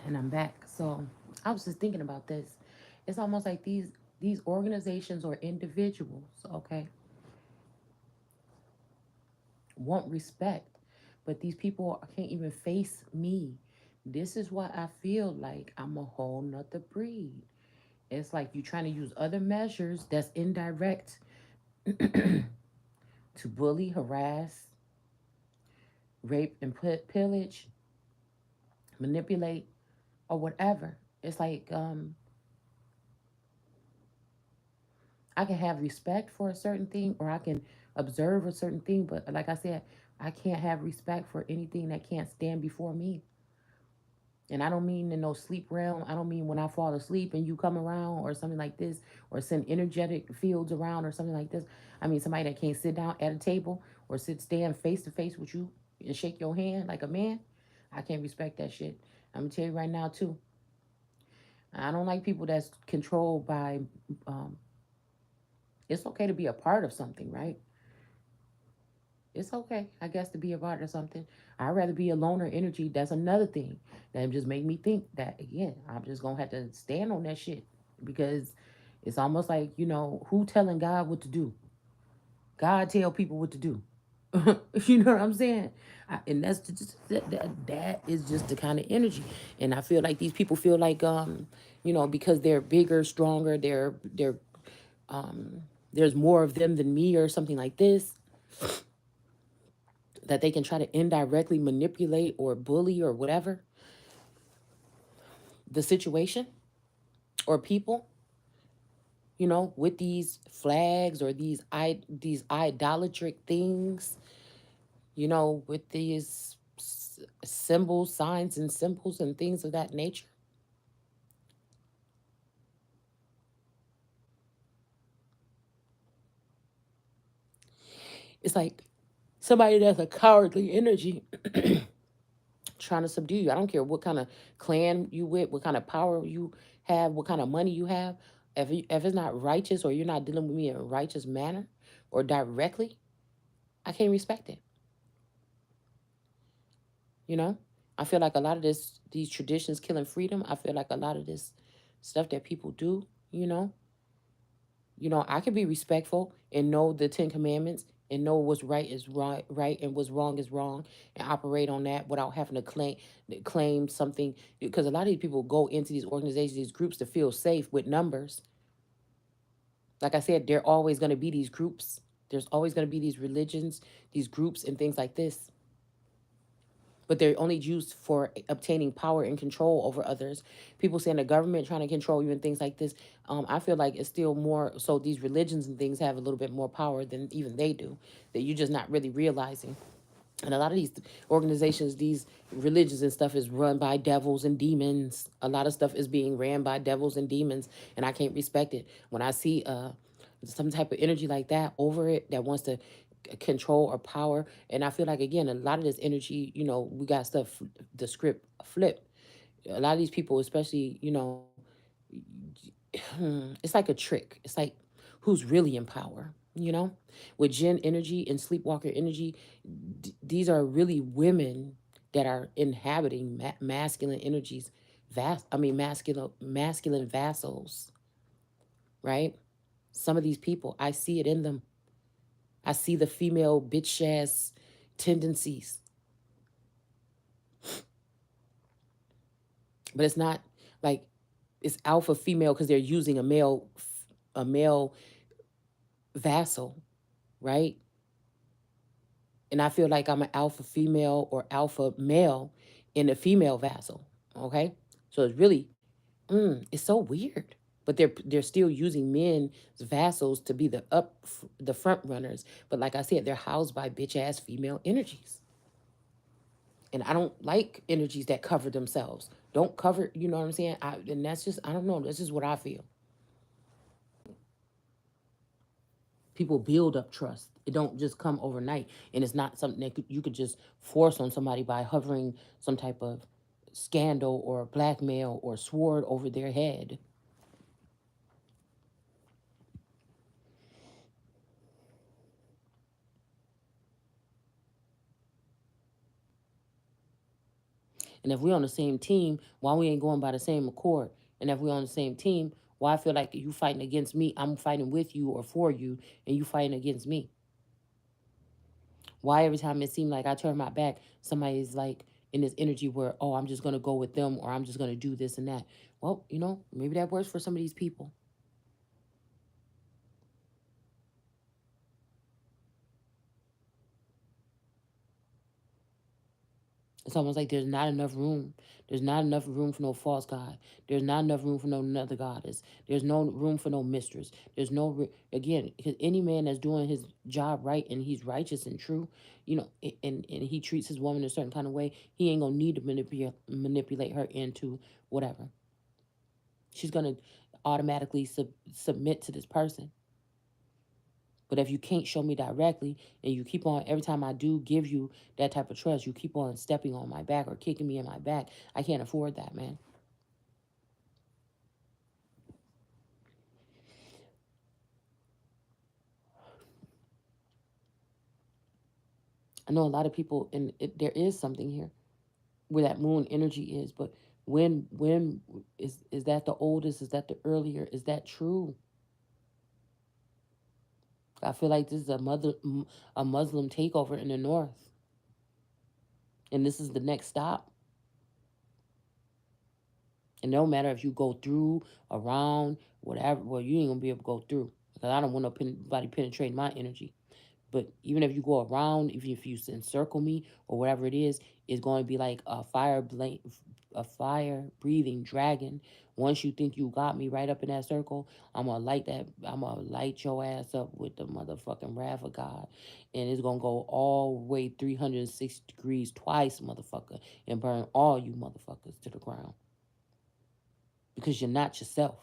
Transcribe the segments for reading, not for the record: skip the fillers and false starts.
And I'm back. So I was just thinking about this. It's almost like these organizations or individuals, okay, want respect, but these people can't even face me. This is why I feel like I'm a whole nother breed. It's like you trying to use other measures that's indirect to bully, harass, rape, and pillage, manipulate, or whatever. It's like I can have respect for a certain thing or I can observe a certain thing, but like I said, I can't have respect for anything that can't stand before me. And I don't mean in no sleep realm. I don't mean when I fall asleep and you come around or something like this, or send energetic fields around or something like this. I mean somebody that can't sit down at a table or stand face to face with you and shake your hand like a man. I can't respect that shit. I'm gonna tell you right now too. I don't like people that's controlled by. Um, it's okay to be a part of something, right? It's okay, I guess, to be a part of something. I'd rather be a loner energy. That's another thing that just make me think that again. I'm just gonna have to stand on that shit because it's almost like who telling God what to do? God tell people what to do. You know what I'm saying? And that's just that is just the kind of energy. And I feel like these people feel like because they're bigger, stronger, they're um there's more of them than me or something like this, that they can try to indirectly manipulate or bully or whatever the situation or people, with these flags or these idolatric things, with these symbols, signs and symbols and things of that nature. It's like somebody that's a cowardly energy trying to subdue you. I don't care what kind of clan you with, what kind of power you have, what kind of money you have. If it's not righteous or you're not dealing with me in a righteous manner or directly, I can't respect it. You know, I feel like a lot of these traditions killing freedom. I feel like a lot of this stuff that people do. You know, I can be respectful and know the Ten Commandments and know what's right is right, right, and what's wrong is wrong, and operate on that without having to claim something. Because a lot of these people go into these organizations, these groups, to feel safe with numbers. Like I said, there are always going to be these groups. There's always going to be these religions, these groups, and things like this. But they're only used for obtaining power and control over others. People saying the government trying to control you and things like this. I feel like it's still more so these religions and things have a little bit more power than even they do, that you're just not really realizing. And a lot of these organizations, these religions and stuff is run by devils and demons. A lot of stuff is being ran by devils and demons, and I can't respect it. When I see some type of energy like that over it that wants to control or power, and I feel like again a lot of this energy, we got stuff, the script flipped. A lot of these people, especially, it's like a trick. It's like who's really in power, with Jinn energy and sleepwalker energy. These are really women that are inhabiting masculine energies, masculine vassals, right? Some of these people, I see it in them. I see the female bitch ass tendencies, but it's not like it's alpha female because they're using a male vassal, right? And I feel like I'm an alpha female or alpha male in a female vassal. Okay, so it's really, it's so weird. But they're still using men as vassals to be the front runners. But like I said, they're housed by bitch ass female energies, and I don't like energies that cover themselves. Don't cover, you know what I'm saying? And that's just, I don't know. That's just what I feel. People build up trust. It don't just come overnight, and it's not something that you could just force on somebody by hovering some type of scandal or blackmail or sword over their head. And if we're on the same team, why we ain't going by the same accord? And if we're on the same team, why I feel like you fighting against me, I'm fighting with you or for you, and you fighting against me? Why every time it seemed like I turn my back, somebody's like in this energy where, oh, I'm just gonna go with them or I'm just gonna do this and that. Well, maybe that works for some of these people. It's almost like there's not enough room. There's not enough room for no false god. There's not enough room for no another goddess. There's no room for no mistress. There's no again, because any man that's doing his job right and he's righteous and true, and he treats his woman a certain kind of way, he ain't gonna need to manipulate her into whatever. She's gonna automatically submit to this person. But if you can't show me directly and you keep on, every time I do give you that type of trust, you keep on stepping on my back or kicking me in my back, I can't afford that, man. I know a lot of people, and there is something here where that moon energy is, but when is that the oldest? Is that the earlier? Is that true? I feel like this is a Muslim takeover in the north, and this is the next stop. And no matter if you go through, around, whatever, well, you ain't gonna be able to go through because I don't want nobody penetrating my energy. But even if you go around, even if you encircle me or whatever it is, it's going to be like a fire breathing dragon. Once you think you got me right up in that circle, I'm gonna light that. I'm gonna light your ass up with the motherfucking wrath of God, and it's gonna go all the way 360 degrees twice, motherfucker, and burn all you motherfuckers to the ground because you're not yourself.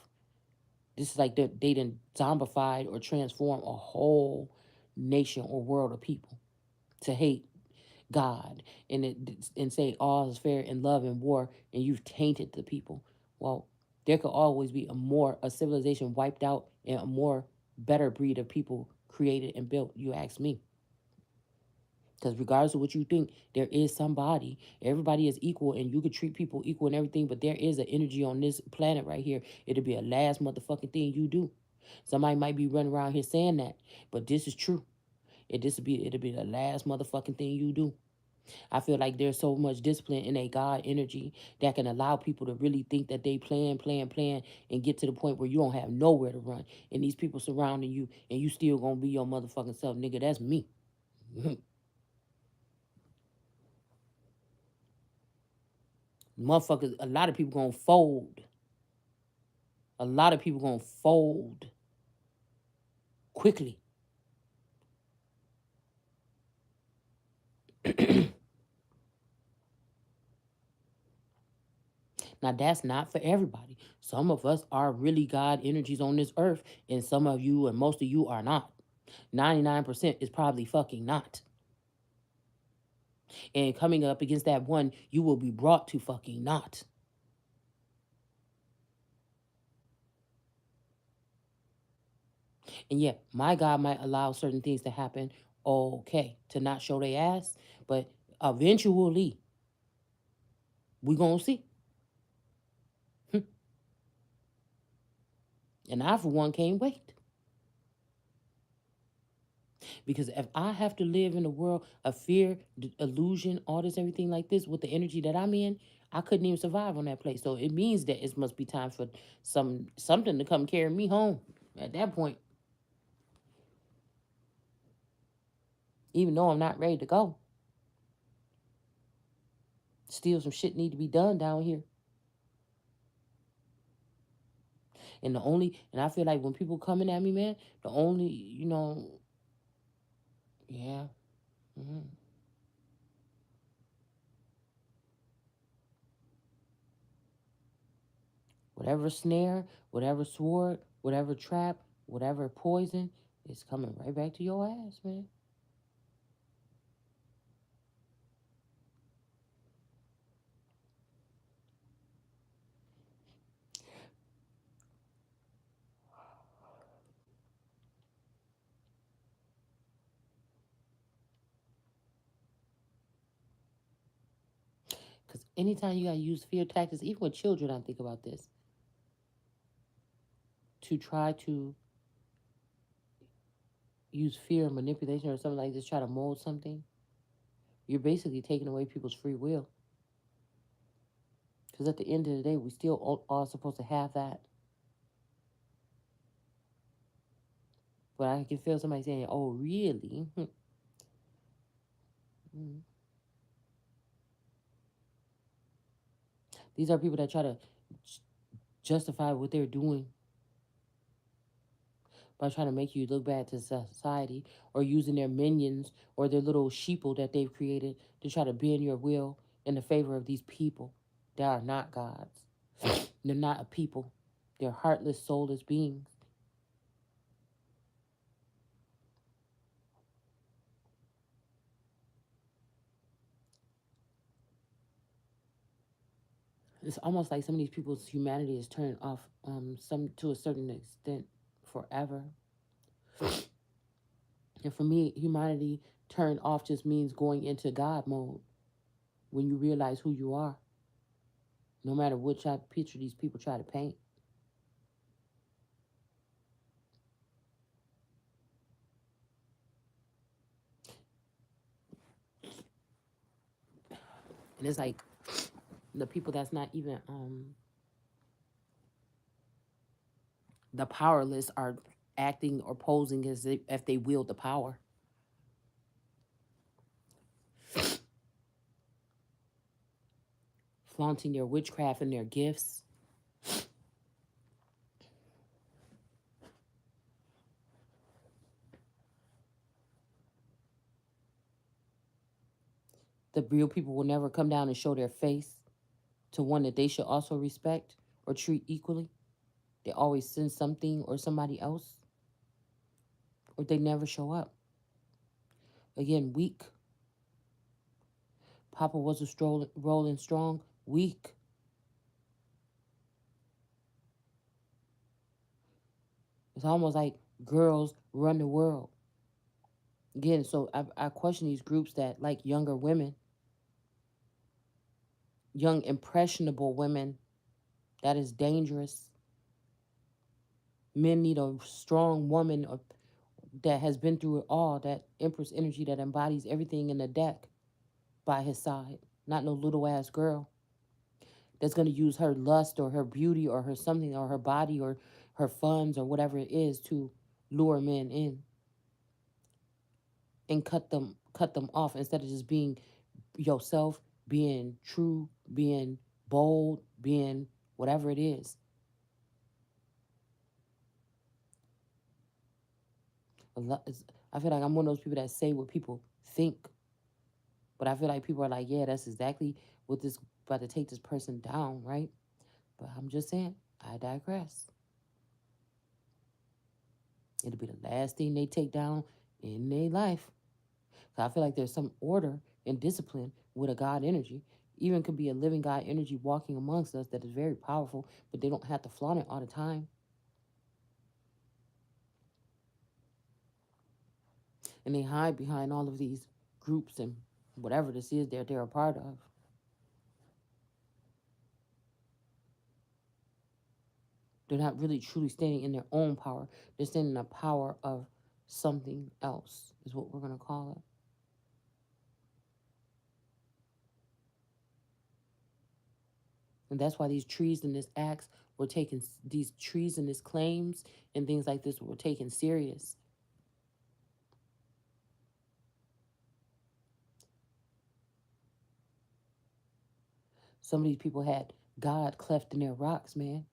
This is like they done zombified or transformed a whole nation or world of people to hate God and say all is fair in love and war, and you've tainted the people. Well, there could always be a civilization wiped out and a more better breed of people created and built. You ask me. Because regardless of what you think, there is somebody. Everybody is equal, and you could treat people equal and everything. But there is an energy on this planet right here. It'll be a last motherfucking thing you do. Somebody might be running around here saying that, but this is true. It'll be the last motherfucking thing you do. I feel like there's so much discipline in a God energy that can allow people to really think that they plan, and get to the point where you don't have nowhere to run, and these people surrounding you, and you still gonna be your motherfucking self, nigga. That's me. Motherfuckers, a lot of people gonna fold. A lot of people gonna fold quickly. Now that's not for everybody. Some of us are really God energies on this earth, and some of you and most of you are not. 99% is probably fucking not. And coming up against that one, you will be brought to fucking not. And yet, my God might allow certain things to happen, okay, to not show their ass, but eventually, we gonna see. And I, for one, can't wait. Because if I have to live in a world of fear, illusion, all this, everything like this, with the energy that I'm in, I couldn't even survive on that place. So it means that it must be time for something to come carry me home. At that point, even though I'm not ready to go, still some shit need to be done down here. And I feel like when people coming at me, man, the only, yeah. hmm Whatever snare, whatever sword, whatever trap, whatever poison is coming right back to your ass, man. Because anytime you got to use fear tactics, even with children, I think about this, to try to use fear and manipulation or something like this, try to mold something, you're basically taking away people's free will. Because at the end of the day, we still all are supposed to have that. But I can feel somebody saying, oh, really? These are people that try to justify what they're doing by trying to make you look bad to society, or using their minions or their little sheeple that they've created to try to bend your will in the favor of these people that are not gods. They're not a people. They're heartless, soulless beings. It's almost like some of these people's humanity is turned off, some to a certain extent, forever. And for me, humanity turned off just means going into God mode when you realize who you are, no matter what type of picture these people try to paint. And it's like the people that's not even the powerless are acting or posing as if they wield the power. Flaunting their witchcraft and their gifts. The real people will never come down and show their face to one that they should also respect or treat equally. They always send something or somebody else, or they never show up. Again, weak. Papa was a rolling strong, weak. It's almost like girls run the world. Again, so I question these groups that like younger women, young impressionable women. That is dangerous. Men need a strong woman that has been through it all, that Empress energy that embodies everything in the deck by his side. Not no little ass girl that's going to use her lust or her beauty or her something or her body or her funds or whatever it is to lure men in and cut them off instead of just being yourself, being true, being bold, being whatever it is. I feel like I'm one of those people that say what people think, but I feel like people are like, yeah, that's exactly what this about to take this person down, right? But I'm just saying, I digress. It'll be the last thing they take down in their life. So I feel like there's some order and discipline with a God energy. Even could be a living God energy walking amongst us that is very powerful, but they don't have to flaunt it all the time. And they hide behind all of these groups and whatever this is they're a part of. They're not really truly standing in their own power. They're standing in the power of something else, is what we're going to call it. And that's why these treasonous acts were taken, these treasonous claims and things like this were taken serious. Some of these people had God cleft in their rocks, man,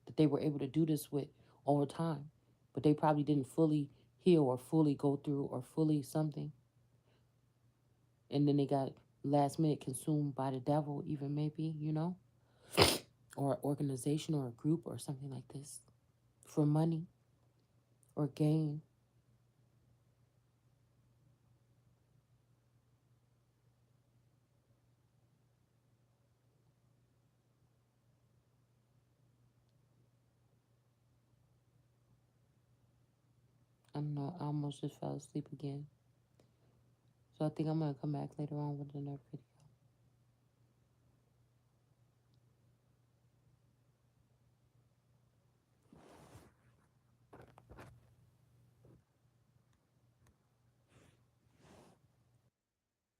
that they were able to do this with over time. But they probably didn't fully heal or fully go through or fully something. And then they got last minute consumed by the devil, even maybe, or an organization or a group or something like this for money or gain. I don't know. I almost just fell asleep again. So I think I'm going to come back later on with another video.